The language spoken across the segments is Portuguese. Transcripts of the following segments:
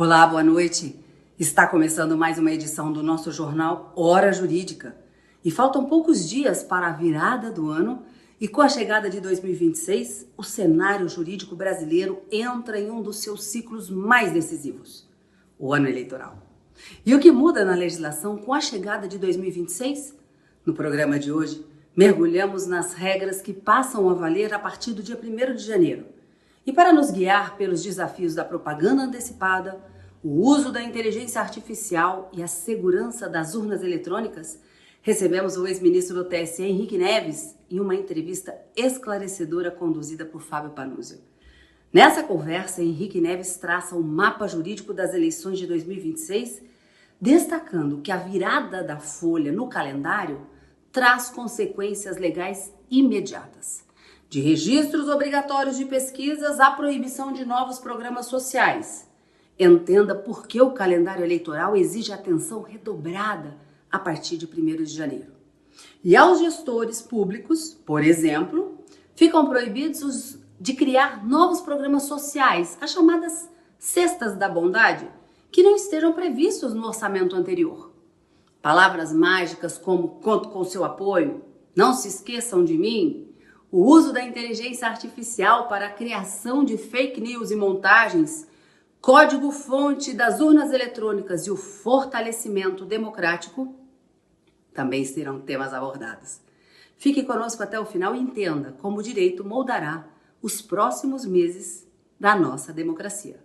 Olá, boa noite. Está começando mais uma edição do nosso jornal Hora Jurídica. E faltam poucos dias para a virada do ano e com a chegada de 2026, o cenário jurídico brasileiro entra em um dos seus ciclos mais decisivos, o ano eleitoral. E o que muda na legislação com a chegada de 2026? No programa de hoje, mergulhamos nas regras que passam a valer a partir do dia 1º de janeiro. E para nos guiar pelos desafios da propaganda antecipada, o uso da inteligência artificial e a segurança das urnas eletrônicas, recebemos o ex-ministro do TSE, Henrique Neves, em uma entrevista esclarecedora conduzida por Fábio Panunzio. Nessa conversa, Henrique Neves traça o mapa jurídico das eleições de 2026, destacando que a virada da folha no calendário traz consequências legais imediatas. De registros obrigatórios de pesquisas à proibição de novos programas sociais. Entenda por que o calendário eleitoral exige atenção redobrada a partir de 1º de janeiro. E aos gestores públicos, por exemplo, ficam proibidos de criar novos programas sociais, as chamadas cestas da bondade, que não estejam previstos no orçamento anterior. Palavras mágicas como "conto com seu apoio", "não se esqueçam de mim", o uso da inteligência artificial para a criação de fake news e montagens, código-fonte das urnas eletrônicas e o fortalecimento democrático também serão temas abordados. Fique conosco até o final e entenda como o direito moldará os próximos meses da nossa democracia.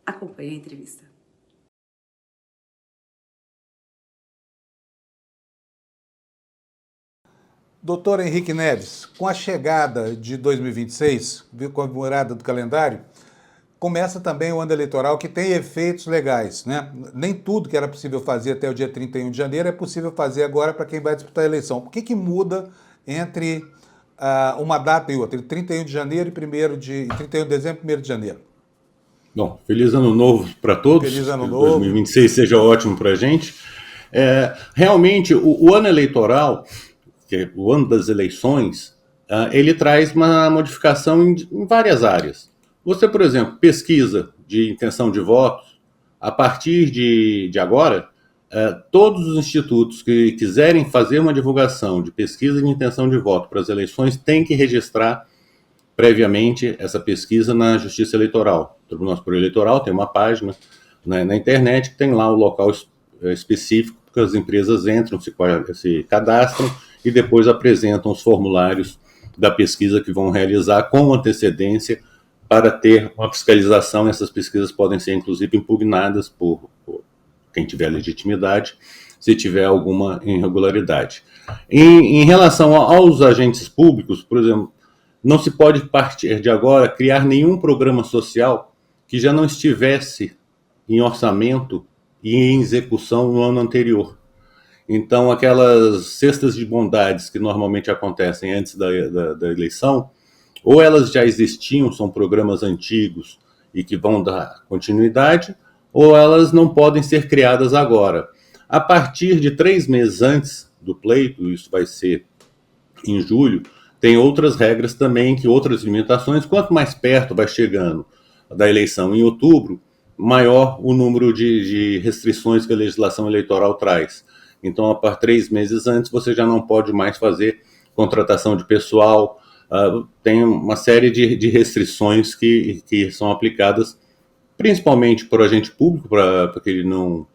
Acompanhe a entrevista. Doutor Henrique Neves, com a chegada de 2026, com a virada do calendário, começa também o ano eleitoral que tem efeitos legais, né? Nem tudo que era possível fazer até o dia 31 de janeiro é possível fazer agora para quem vai disputar a eleição. O que muda entre uma data e outra, entre 31 de janeiro e 31 de dezembro e 1º de janeiro? Bom, feliz ano novo para todos. Feliz ano novo. 2026 seja ótimo para a gente. Realmente, o ano eleitoral, que é o ano das eleições, ele traz uma modificação em várias áreas. Você, por exemplo, pesquisa de intenção de votos, a partir de agora, todos os institutos que quiserem fazer uma divulgação de pesquisa de intenção de voto para as eleições têm que registrar previamente essa pesquisa na Justiça Eleitoral. O Tribunal Superior Eleitoral tem uma página na internet que tem lá o local específico que as empresas entram, se cadastram e depois apresentam os formulários da pesquisa que vão realizar com antecedência para ter uma fiscalização. Essas pesquisas podem ser, inclusive, impugnadas por quem tiver legitimidade, se tiver alguma irregularidade. Em relação aos agentes públicos, por exemplo, não se pode, a partir de agora, criar nenhum programa social que já não estivesse em orçamento e em execução no ano anterior. Então, aquelas cestas de bondades que normalmente acontecem antes da eleição, ou elas já existiam, são programas antigos e que vão dar continuidade, ou elas não podem ser criadas agora. A partir de 3 meses antes do pleito, isso vai ser em julho, tem outras regras também, outras limitações. Quanto mais perto vai chegando da eleição em outubro, maior o número de restrições que a legislação eleitoral traz. Então, a partir de 3 meses antes, você já não pode mais fazer contratação de pessoal. Tem uma série de restrições que são aplicadas principalmente por agente público, para que ele não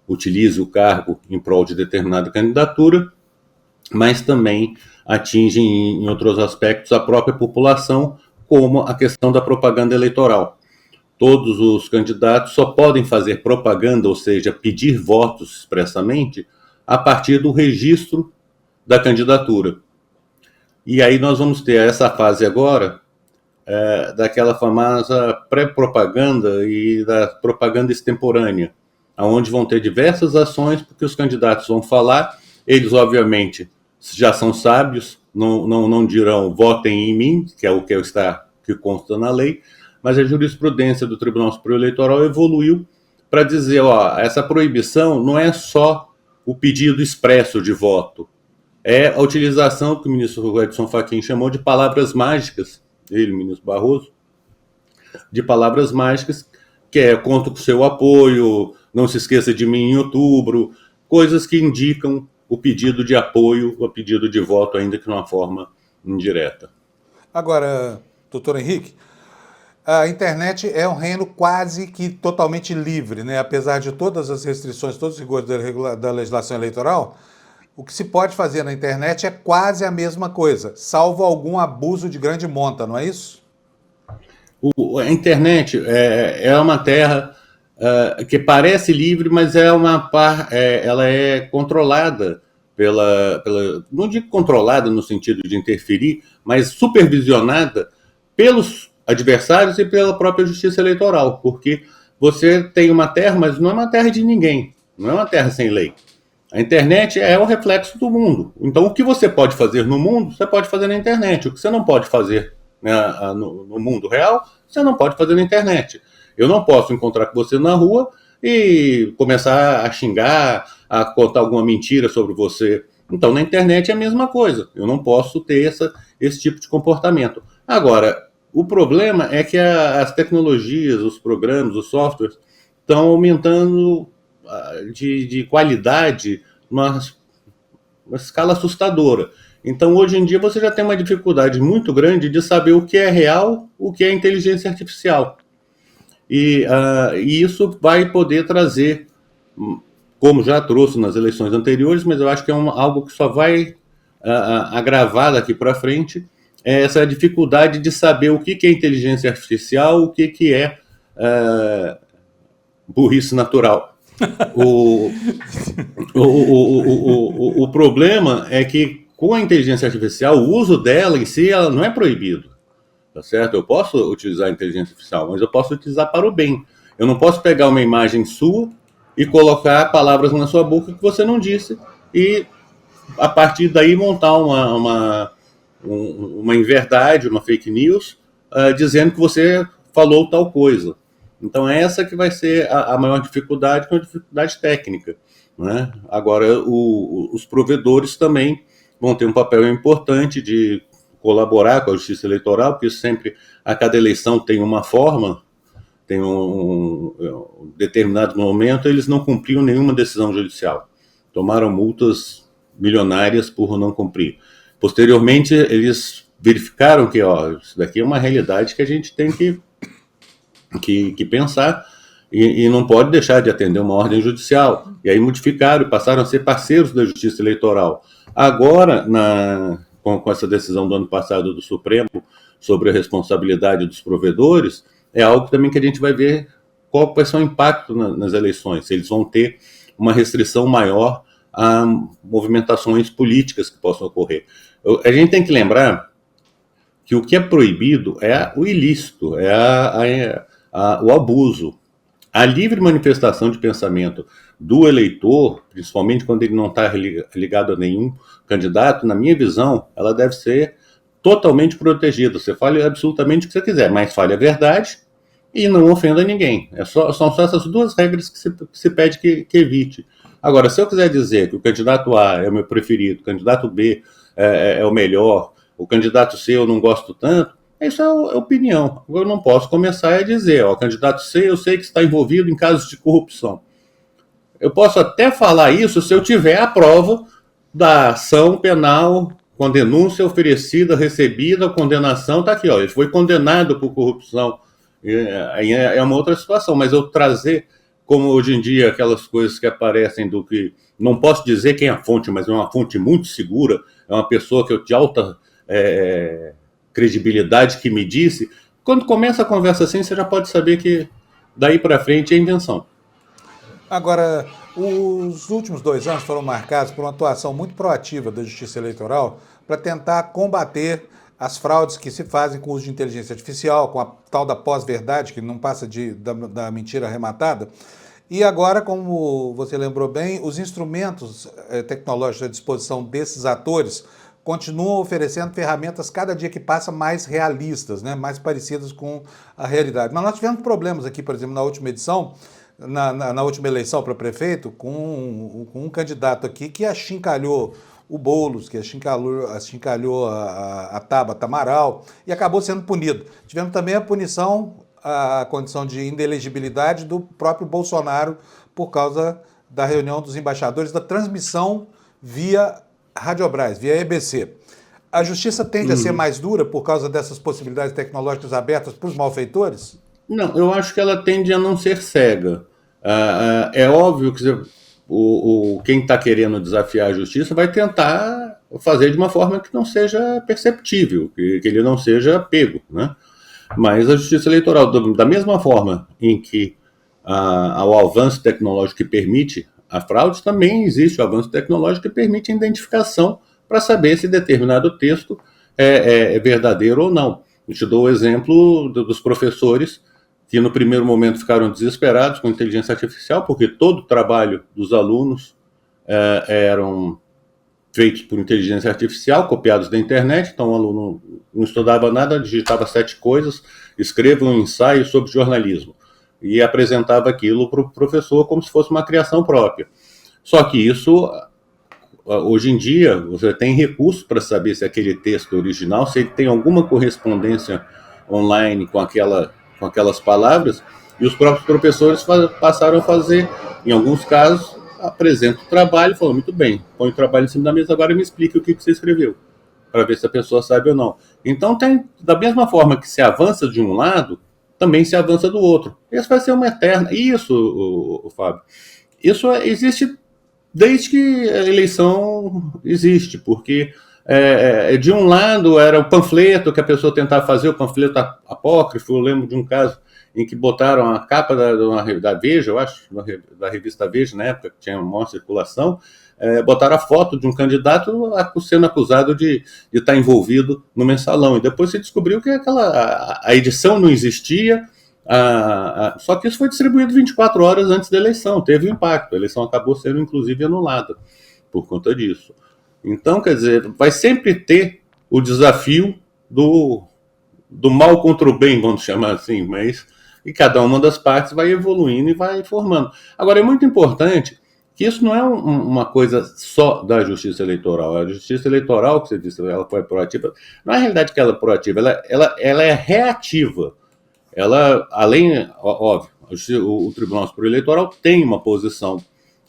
utilize o cargo em prol de determinada candidatura, mas também atinge em outros aspectos a própria população, como a questão da propaganda eleitoral. Todos os candidatos só podem fazer propaganda, ou seja, pedir votos expressamente, a partir do registro da candidatura. E aí nós vamos ter essa fase agora daquela famosa pré-propaganda e da propaganda extemporânea, onde vão ter diversas ações, porque os candidatos vão falar, eles obviamente já são sábios, não dirão votem em mim, que é o que consta na lei, mas a jurisprudência do Tribunal Superior Eleitoral evoluiu para dizer, essa proibição não é só o pedido expresso de voto, é a utilização que o ministro Edson Fachin chamou de palavras mágicas, ele, o ministro Barroso, de palavras mágicas que é conto com seu apoio, não se esqueça de mim em outubro, coisas que indicam o pedido de apoio, o pedido de voto, ainda que de uma forma indireta. Agora, doutor Henrique, a internet é um reino quase que totalmente livre, né? Apesar de todas as restrições, todos os rigores da legislação eleitoral, o que se pode fazer na internet é quase a mesma coisa, salvo algum abuso de grande monta, não é isso? A internet é uma terra que parece livre, mas ela é controlada não digo controlada no sentido de interferir, mas supervisionada pelos adversários e pela própria justiça eleitoral, porque você tem uma terra, mas não é uma terra de ninguém, não é uma terra sem lei. A internet é o reflexo do mundo. Então, o que você pode fazer no mundo, você pode fazer na internet. O que você não pode fazer, né, no mundo real, você não pode fazer na internet. Eu não posso encontrar com você na rua e começar a xingar, a contar alguma mentira sobre você. Então, na internet é a mesma coisa. Eu não posso ter esse tipo de comportamento. Agora, o problema é que as tecnologias, os programas, os softwares estão aumentando de qualidade numa escala assustadora. Então, hoje em dia, você já tem uma dificuldade muito grande de saber o que é real, o que é inteligência artificial. E isso vai poder trazer, como já trouxe nas eleições anteriores, mas eu acho que é algo que só vai agravar daqui para frente, é essa dificuldade de saber o que é inteligência artificial, o que é burrice natural. O problema é que com a inteligência artificial, o uso dela em si, ela não é proibido, tá certo? Eu posso utilizar a inteligência artificial, mas eu posso utilizar para o bem. Eu não posso pegar uma imagem sua e colocar palavras na sua boca que você não disse e, a partir daí, montar uma inverdade, uma fake news, dizendo que você falou tal coisa. Então, essa que vai ser a maior dificuldade, que é uma dificuldade técnica, né? Agora, os provedores também vão ter um papel importante de colaborar com a justiça eleitoral, porque sempre, a cada eleição tem uma forma, tem um determinado momento, eles não cumpriam nenhuma decisão judicial. Tomaram multas milionárias por não cumprir. Posteriormente, eles verificaram que isso daqui é uma realidade que a gente tem que pensar e não pode deixar de atender uma ordem judicial. E aí modificaram e passaram a ser parceiros da justiça eleitoral. Agora, com essa decisão do ano passado do Supremo sobre a responsabilidade dos provedores, é algo também que a gente vai ver qual vai ser o impacto nas eleições, se eles vão ter uma restrição maior a movimentações políticas que possam ocorrer. A gente tem que lembrar que o que é proibido é o ilícito, o abuso. A livre manifestação de pensamento do eleitor, principalmente quando ele não está ligado a nenhum candidato, na minha visão, ela deve ser totalmente protegida. Você fale absolutamente o que você quiser, mas fale a verdade e não ofenda ninguém. São só essas duas regras que se pede que evite. Agora, se eu quiser dizer que o candidato A é o meu preferido, o candidato B é o melhor, o candidato C eu não gosto tanto, isso é opinião. Eu não posso começar a dizer, o candidato C eu sei que está envolvido em casos de corrupção. Eu posso até falar isso se eu tiver a prova da ação penal com denúncia oferecida, recebida, condenação, está aqui, ele foi condenado por corrupção. Aí é uma outra situação, mas eu trazer, como hoje em dia, aquelas coisas que aparecem do que, não posso dizer quem é a fonte, mas é uma fonte muito segura, é uma pessoa que eu de alta credibilidade que me disse, quando começa a conversa assim, você já pode saber que daí para frente é invenção. Agora, os últimos 2 anos foram marcados por uma atuação muito proativa da Justiça Eleitoral para tentar combater as fraudes que se fazem com o uso de inteligência artificial, com a tal da pós-verdade, que não passa da mentira arrematada. E agora, como você lembrou bem, os instrumentos tecnológicos à disposição desses atores continuam oferecendo ferramentas cada dia que passa mais realistas, né? Mais parecidas com a realidade. Mas nós tivemos problemas aqui, por exemplo, na última edição, na última eleição para prefeito, com um candidato aqui que achincalhou o Boulos, que achincalhou a Tabata Amaral e acabou sendo punido. Tivemos também a punição a condição de inelegibilidade do próprio Bolsonaro por causa da reunião dos embaixadores, da transmissão via Radiobras, via EBC. A justiça tende a ser mais dura por causa dessas possibilidades tecnológicas abertas para os malfeitores? Não, eu acho que ela tende a não ser cega. É óbvio que quem está querendo desafiar a justiça vai tentar fazer de uma forma que não seja perceptível, que ele não seja pego, né? Mas a justiça eleitoral, da mesma forma em que o avanço tecnológico que permite a fraude, também existe o avanço tecnológico que permite a identificação para saber se determinado texto é verdadeiro ou não. Eu te dou o exemplo dos professores que no primeiro momento ficaram desesperados com a inteligência artificial, porque todo o trabalho dos alunos eram feitos por inteligência artificial, copiados da internet, então o aluno não estudava nada, digitava 7 coisas, escreva um ensaio sobre jornalismo, e apresentava aquilo para o professor como se fosse uma criação própria. Só que isso, hoje em dia, você tem recurso para saber se aquele texto original, se ele tem alguma correspondência online com aquelas palavras, e os próprios professores passaram a fazer, em alguns casos, apresenta o trabalho, falou, muito bem, põe o trabalho em cima da mesa, agora me explique o que você escreveu, para ver se a pessoa sabe ou não. Então, da mesma forma que se avança de um lado, também se avança do outro. Isso vai ser uma eterna... Isso, Fábio, isso existe desde que a eleição existe, porque de um lado era o panfleto que a pessoa tentava fazer, o panfleto apócrifo. Eu lembro de um caso em que botaram a capa da Veja, eu acho, da revista Veja, na época, que tinha maior circulação, botaram a foto de um candidato sendo acusado de estar envolvido no mensalão. E depois se descobriu que a edição não existia, só que isso foi distribuído 24 horas antes da eleição, teve um impacto. A eleição acabou sendo, inclusive, anulada por conta disso. Então, quer dizer, vai sempre ter o desafio do mal contra o bem, vamos chamar assim, e cada uma das partes vai evoluindo e vai formando. Agora, é muito importante que isso não é uma coisa só da justiça eleitoral. A justiça eleitoral, que você disse, ela foi proativa, não é a realidade que ela é proativa, ela é reativa. Ela, além, óbvio, o Tribunal Superior Eleitoral tem uma posição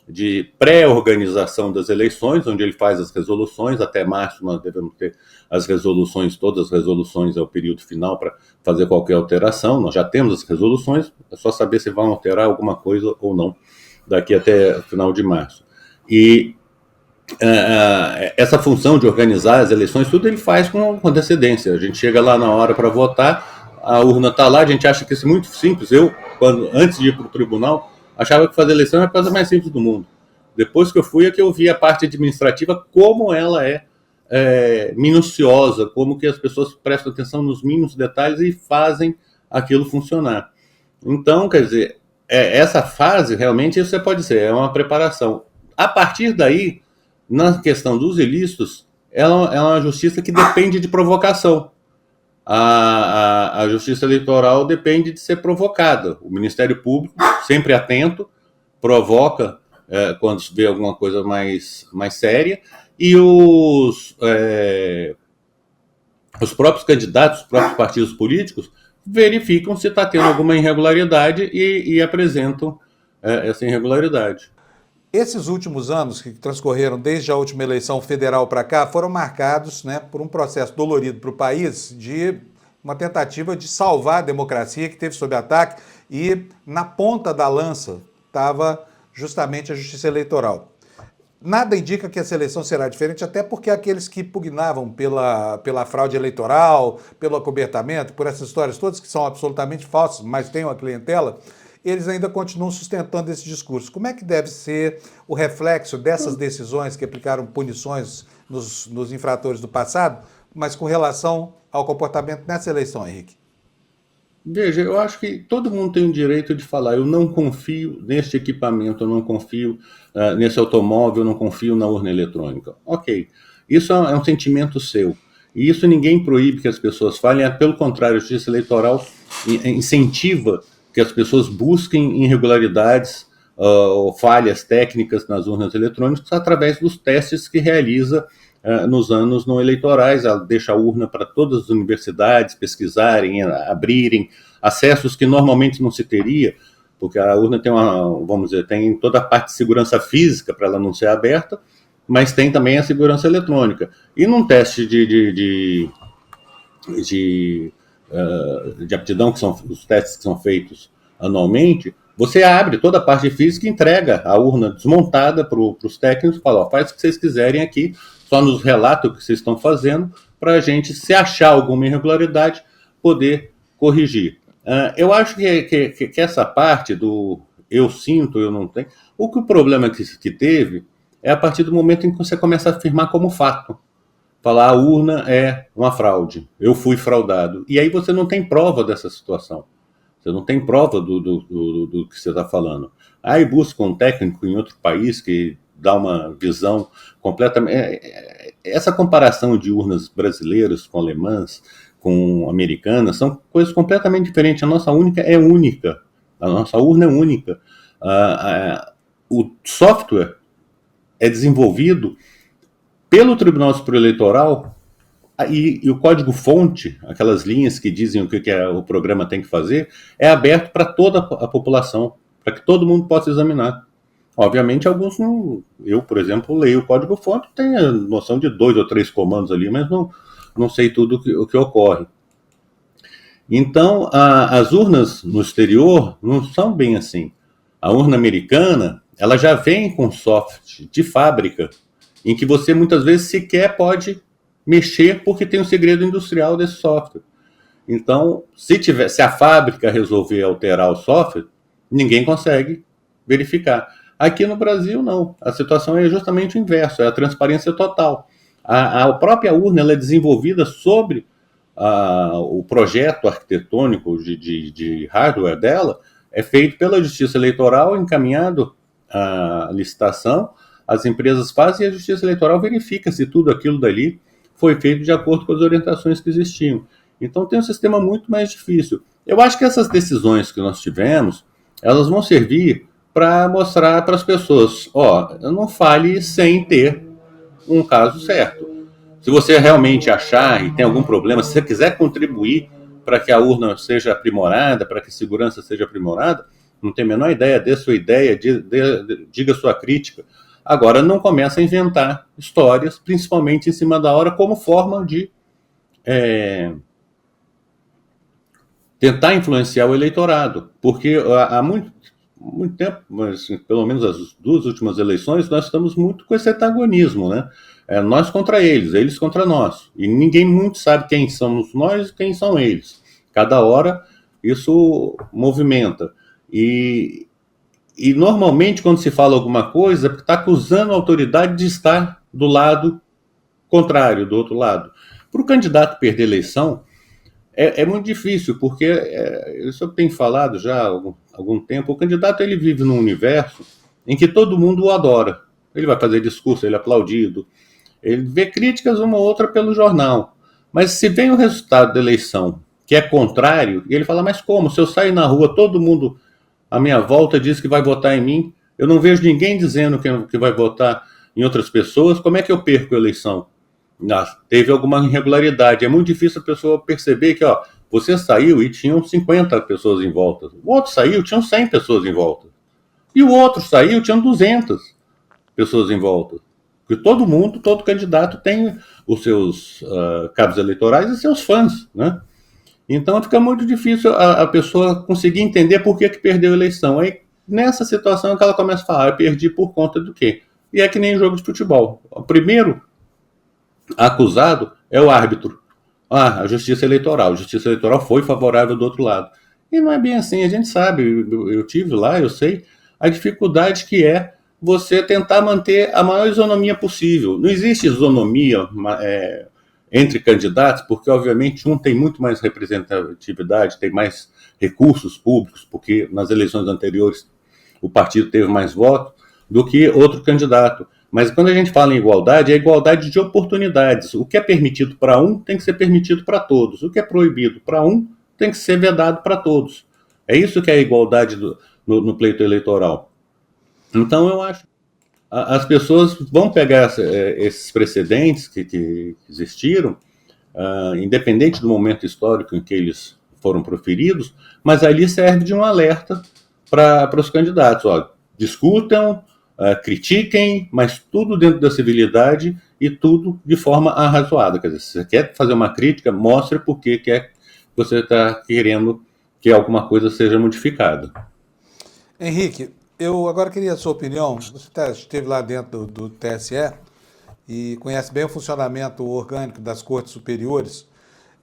de pré-organização das eleições, onde ele faz as resoluções. Até março nós devemos ter as resoluções, todas as resoluções é o período final para fazer qualquer alteração. Nós já temos as resoluções, é só saber se vão alterar alguma coisa ou não daqui até o final de março. E essa função de organizar as eleições, tudo ele faz com antecedência. A gente chega lá na hora para votar, a urna está lá, a gente acha que isso é muito simples. Eu, antes de ir para o tribunal, achava que fazer eleição era a coisa mais simples do mundo. Depois que eu fui, é que eu vi a parte administrativa, como ela é minuciosa, como que as pessoas prestam atenção nos mínimos detalhes e fazem aquilo funcionar. Então, quer dizer, essa fase, realmente, isso pode ser, é uma preparação. A partir daí, na questão dos ilícitos, ela é uma justiça que depende de provocação. A justiça eleitoral depende de ser provocada. O Ministério Público, sempre atento, provoca quando se vê alguma coisa mais séria, e os próprios candidatos, os próprios partidos políticos, verificam se está tendo alguma irregularidade e apresentam essa irregularidade. Esses últimos anos que transcorreram desde a última eleição federal para cá foram marcados, né, por um processo dolorido para o país, de uma tentativa de salvar a democracia que teve sob ataque, e na ponta da lança estava justamente a justiça eleitoral. Nada indica que essa eleição será diferente, até porque aqueles que pugnavam pela fraude eleitoral, pelo acobertamento, por essas histórias todas que são absolutamente falsas, mas têm uma clientela, eles ainda continuam sustentando esse discurso. Como é que deve ser o reflexo dessas decisões que aplicaram punições nos infratores do passado, mas com relação ao comportamento nessa eleição, Henrique? Veja, eu acho que todo mundo tem o direito de falar, eu não confio neste equipamento, eu não confio nesse automóvel, eu não confio na urna eletrônica. Ok, isso é um sentimento seu. E isso ninguém proíbe que as pessoas falem, pelo contrário, a justiça eleitoral incentiva que as pessoas busquem irregularidades ou falhas técnicas nas urnas eletrônicas através dos testes que realiza nos anos não eleitorais. Ela deixa a urna para todas as universidades pesquisarem, abrirem acessos que normalmente não se teria, porque a urna tem vamos dizer, tem toda a parte de segurança física para ela não ser aberta, mas tem também a segurança eletrônica. E num teste de aptidão, que são os testes que são feitos anualmente, você abre toda a parte física e entrega a urna desmontada para os técnicos e fala, faz o que vocês quiserem aqui, só nos relata o que vocês estão fazendo, para a gente, se achar alguma irregularidade, poder corrigir. Eu acho que essa parte do eu sinto, eu não tenho, o problema que teve é a partir do momento em que você começa a afirmar como fato. Falar a urna é uma fraude, eu fui fraudado. E aí você não tem prova dessa situação. Você não tem prova do que você está falando. Aí busca um técnico em outro país que dá uma visão completamente... Essa comparação de urnas brasileiras com alemãs, com americanas, são coisas completamente diferentes. A nossa única é única. A nossa urna é única. O software é desenvolvido pelo Tribunal Superior Eleitoral e o código-fonte, aquelas linhas que dizem o que o programa tem que fazer, é aberto para toda a população, para que todo mundo possa examinar. Obviamente, alguns não... Eu, por exemplo, leio o código-fonte, tenho a noção de 2 ou 3 comandos ali, mas não sei tudo o que ocorre. Então, as urnas no exterior não são bem assim. A urna americana, ela já vem com software de fábrica, em que você muitas vezes sequer pode mexer porque tem um segredo industrial desse software. Então, se a fábrica resolver alterar o software, ninguém consegue verificar. Aqui no Brasil, não. A situação é justamente o inverso, é a transparência total. A própria urna ela é desenvolvida sobre o projeto arquitetônico de hardware dela, é feito pela Justiça Eleitoral, encaminhado à licitação, as empresas fazem e a Justiça Eleitoral verifica se tudo aquilo dali foi feito de acordo com as orientações que existiam. Então tem um sistema muito mais difícil. Eu acho que essas decisões que nós tivemos, elas vão servir para mostrar para as pessoas, não fale sem ter um caso certo. Se você realmente achar e tem algum problema, se você quiser contribuir para que a urna seja aprimorada, para que a segurança seja aprimorada, não tem a menor ideia, dê sua ideia, diga sua crítica. Agora, não começa a inventar histórias, principalmente em cima da hora, como forma de tentar influenciar o eleitorado. Porque há muito tempo, mas pelo menos as 2 últimas eleições, nós estamos muito com esse antagonismo, né? Nós contra eles contra nós. E ninguém muito sabe quem somos nós e quem são eles. Cada hora isso movimenta. E normalmente, quando se fala alguma coisa, é porque está acusando a autoridade de estar do lado contrário, do outro lado. Para o candidato perder a eleição, é muito difícil, porque, isso eu tenho falado já há algum tempo, o candidato ele vive num universo em que todo mundo o adora. Ele vai fazer discurso, ele é aplaudido, ele vê críticas uma ou outra pelo jornal. Mas se vem o resultado da eleição, que é contrário, e ele fala, mas como? Se eu sair na rua, todo mundo à minha volta diz que vai votar em mim, eu não vejo ninguém dizendo que vai votar em outras pessoas, como é que eu perco a eleição? Teve alguma irregularidade. É muito difícil a pessoa perceber que você saiu e tinham 50 pessoas em volta. O outro saiu, tinham 100 pessoas em volta. E o outro saiu, tinham 200 pessoas em volta. Porque todo candidato tem os seus cabos eleitorais e seus fãs, né? Então fica muito difícil a pessoa conseguir entender por que perdeu a eleição. Aí, nessa situação, que ela começa a falar, eu perdi por conta do quê? E é que nem jogo de futebol. O primeiro acusado é o árbitro. A Justiça Eleitoral. A Justiça Eleitoral foi favorável do outro lado. E não é bem assim, a gente sabe, eu tive lá, eu sei, a dificuldade que é você tentar manter a maior isonomia possível. Não existe isonomia entre candidatos, porque obviamente um tem muito mais representatividade, tem mais recursos públicos, porque nas eleições anteriores o partido teve mais votos do que outro candidato. Mas quando a gente fala em igualdade, é igualdade de oportunidades. O que é permitido para um tem que ser permitido para todos. O que é proibido para um tem que ser vedado para todos. É isso que é a igualdade no pleito eleitoral. Então eu acho as pessoas vão pegar esses precedentes que existiram, independente do momento histórico em que eles foram proferidos, mas ali serve de um alerta para os candidatos. Ó, discutam, critiquem, mas tudo dentro da civilidade e tudo de forma arrazoada. Quer dizer, se você quer fazer uma crítica, mostre por que você está querendo que alguma coisa seja modificada. Henrique, eu agora queria a sua opinião. Você esteve lá dentro do TSE e conhece bem o funcionamento orgânico das cortes superiores.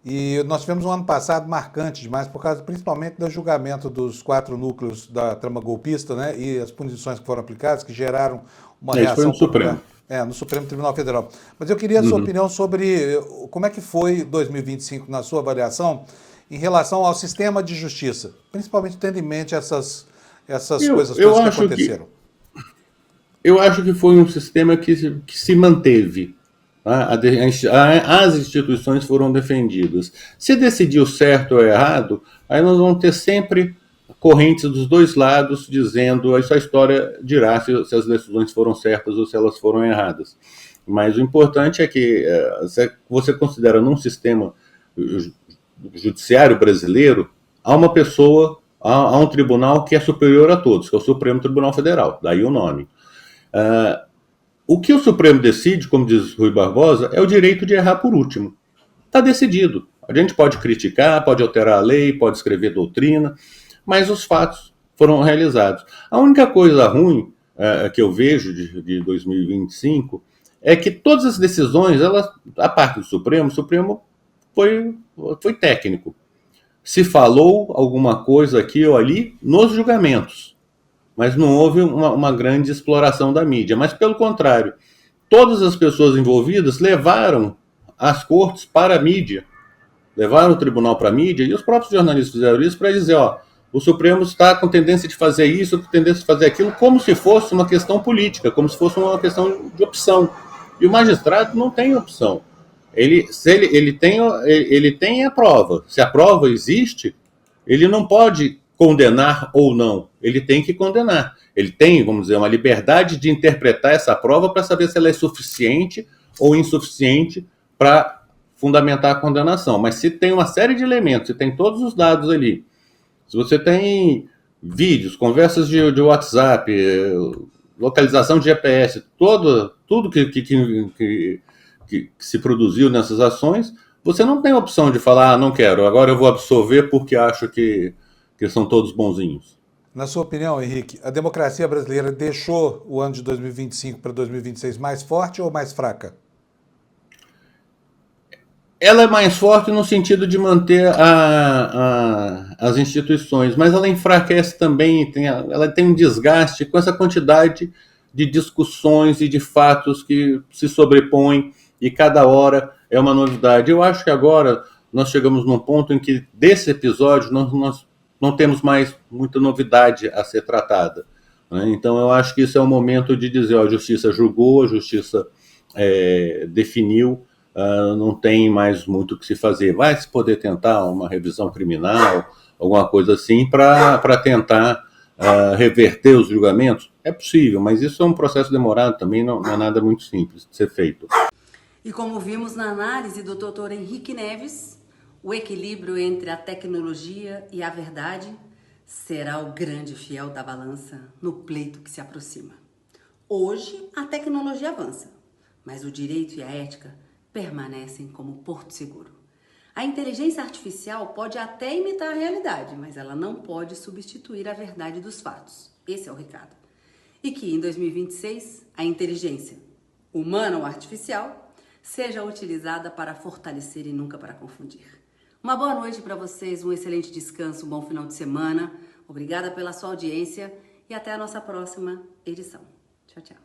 E nós tivemos um ano passado marcante demais, por causa principalmente do julgamento dos 4 núcleos da trama golpista, né, e as punições que foram aplicadas, que geraram uma reação foi no Supremo. No Supremo Tribunal Federal. Mas eu queria a sua opinião sobre como é que foi 2025, na sua avaliação, em relação ao sistema de justiça, principalmente tendo em mente essas coisas todas que aconteceram. Eu acho que foi um sistema que se manteve. As instituições foram defendidas. Se decidiu certo ou errado, aí nós vamos ter sempre correntes dos dois lados dizendo isso, a história dirá se as decisões foram certas ou se elas foram erradas. Mas o importante é que você considera num sistema judiciário brasileiro, há uma pessoa, há um tribunal que é superior a todos, que é o Supremo Tribunal Federal, daí o nome. O que o Supremo decide, como diz Rui Barbosa, é o direito de errar por último. Está decidido. A gente pode criticar, pode alterar a lei, pode escrever doutrina, mas os fatos foram realizados. A única coisa ruim que eu vejo de 2025 é que todas as decisões, a parte do Supremo, o Supremo foi técnico. Se falou alguma coisa aqui ou ali nos julgamentos, mas não houve uma grande exploração da mídia. Mas, pelo contrário, todas as pessoas envolvidas levaram as cortes para a mídia, levaram o tribunal para a mídia, e os próprios jornalistas fizeram isso para dizer, ó, o Supremo está com tendência de fazer isso, com tendência de fazer aquilo, como se fosse uma questão política, como se fosse uma questão de opção. E o magistrado não tem opção. Ele tem a prova. Se a prova existe, ele não pode condenar ou não. Ele tem que condenar. Ele tem, vamos dizer, uma liberdade de interpretar essa prova para saber se ela é suficiente ou insuficiente para fundamentar a condenação. Mas se tem uma série de elementos, se tem todos os dados ali, se você tem vídeos, conversas de WhatsApp, localização de GPS, tudo que se produziu nessas ações, você não tem opção de falar, não quero, agora eu vou absolver porque acho que são todos bonzinhos. Na sua opinião, Henrique, a democracia brasileira deixou o ano de 2025 para 2026 mais forte ou mais fraca? Ela é mais forte no sentido de manter as instituições, mas ela enfraquece também, ela tem um desgaste com essa quantidade de discussões e de fatos que se sobrepõem e cada hora é uma novidade. Eu acho que agora nós chegamos num ponto em que desse episódio nós não temos mais muita novidade a ser tratada, né? Então eu acho que isso é o momento de dizer, ó, a justiça julgou, a justiça definiu, não tem mais muito o que se fazer. Vai se poder tentar uma revisão criminal, alguma coisa assim, para tentar reverter os julgamentos? É possível, mas isso é um processo demorado também, não é nada muito simples de ser feito. E como vimos na análise do Dr. Henrique Neves, o equilíbrio entre a tecnologia e a verdade será o grande fiel da balança no pleito que se aproxima. Hoje, a tecnologia avança, mas o direito e a ética permanecem como porto seguro. A inteligência artificial pode até imitar a realidade, mas ela não pode substituir a verdade dos fatos. Esse é o recado. E que em 2026, a inteligência, humana ou artificial, seja utilizada para fortalecer e nunca para confundir. Uma boa noite para vocês, um excelente descanso, um bom final de semana. Obrigada pela sua audiência e até a nossa próxima edição. Tchau, tchau.